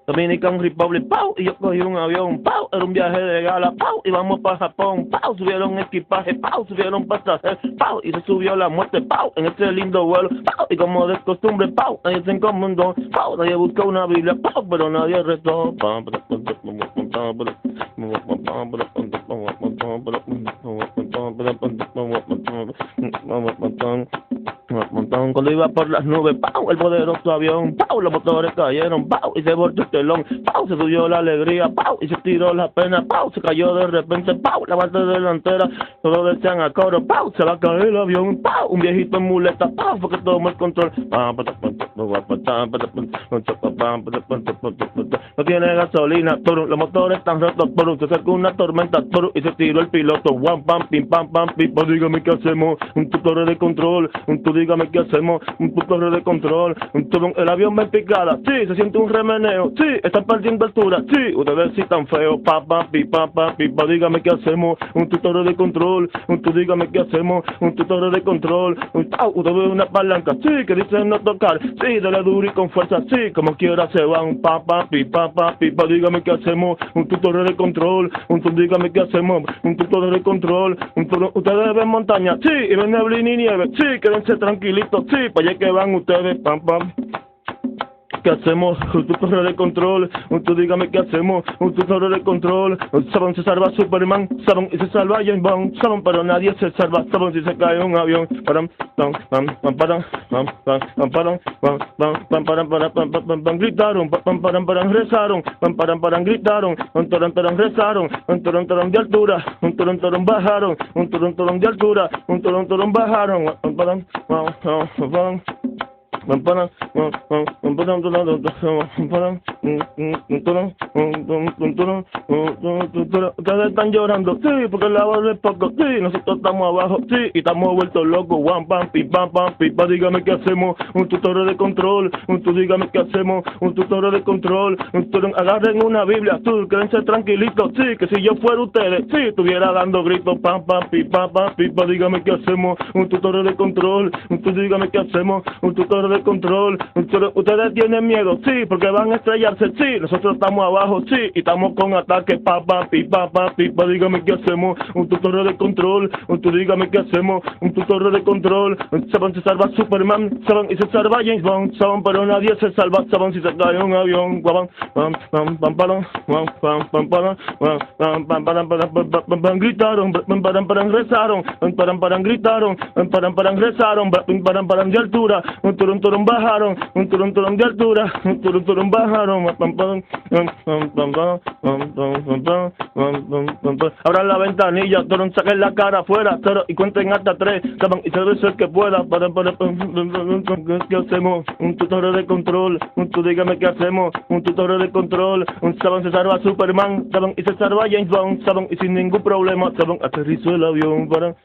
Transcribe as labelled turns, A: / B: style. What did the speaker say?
A: Dominican Republic, pau, y yo cogí un avión, pau, era un viaje de gala, pau, y vamos para Japón, pau, subieron equipaje, pau, subieron pasajeros, pau, y se subió la muerte, pau, en este lindo vuelo, pau, y como de costumbre, pau, nadie se encomendó, pau, nadie buscó una Biblia, pau, pero nadie rezó, pau, cuando iba por las nubes, pau, el poderoso avión, pau, los motores cayeron, pau, y se volvió el telón, pau, se subió la alegría, pau, y se tiró la pena, pau, se cayó de repente, pau, la parte delantera, todos decían a coro, pau, se va a caer el avión, pau, un viejito en muleta, pau, porque tomó el control, no tiene gasolina, toro, los motores están rotos, toro, se acercó una tormenta, toro, y se tiró el piloto, guam, pam, pim, pam, pipa, dígame qué hacemos, un tutor de control, dígame qué hacemos, un tutor de control, el avión va en picada, sí, se siente un remeneo, sí, están perdiendo altura, sí, ustedes sí tan feos, pipa, dígame qué hacemos, un tutor de control, dígame qué hacemos, un tutor de control, usted ve una palanca, sí, que dicen no tocar, sí, dale duro y con fuerza, sí, como quiera se van, pipa, dígame qué hacemos, un tutor de control, dígame qué hacemos, un tutor de control, ustedes ven montaña, sí, y ven neblina y nieve, sí, quédense tranquilitos, sí, para allá que van ustedes, pam. ¿Qué hacemos? Un tutor de control, tú dígame qué hacemos, un tutor de control, saben se salva Superman, saben y se salva James Bond, saben pero nadie se salva, saben si se cae un avión, gritaron, rezaron, gritaron, rezaron, de altura, bajaron, de altura, bajaron, ustedes están llorando, sí, porque el agua es poco, sí, nosotros estamos abajo, sí, y estamos vueltos locos, guam, pam, pipa, dígame qué hacemos, un tutor de control, dígame qué hacemos, un tutor de control, agarren una Biblia, tú, quédense tranquilitos, sí, que si yo fuera ustedes, sí, estuviera dando gritos, pipa, dígame qué hacemos, un tutor de control, dígame qué hacemos, un tutor de control, ustedes tienen miedo, sí, porque van a estrellarse, sí, nosotros estamos abajo, sí, y estamos con ataque, pipa, dígame qué hacemos, un tutor de control, dígame qué hacemos, un tutor de control, saben se salva Superman, saben y se salva James Bond, saben pero nadie se salva, saben si se cae un avión, gritaron, rezaron, gritaron, rezaron, de altura, bajaron, de altura, bajaron, abran la ventanilla, saquen la cara afuera, y cuenten hasta 3, y se debe ser que pueda, ¿qué hacemos? Un tutor de control, dígame qué hacemos, un tutor de control, saben se salva Superman, saben y se salva James Bond, saben y sin ningún problema, saben aterrizó el avión, pam.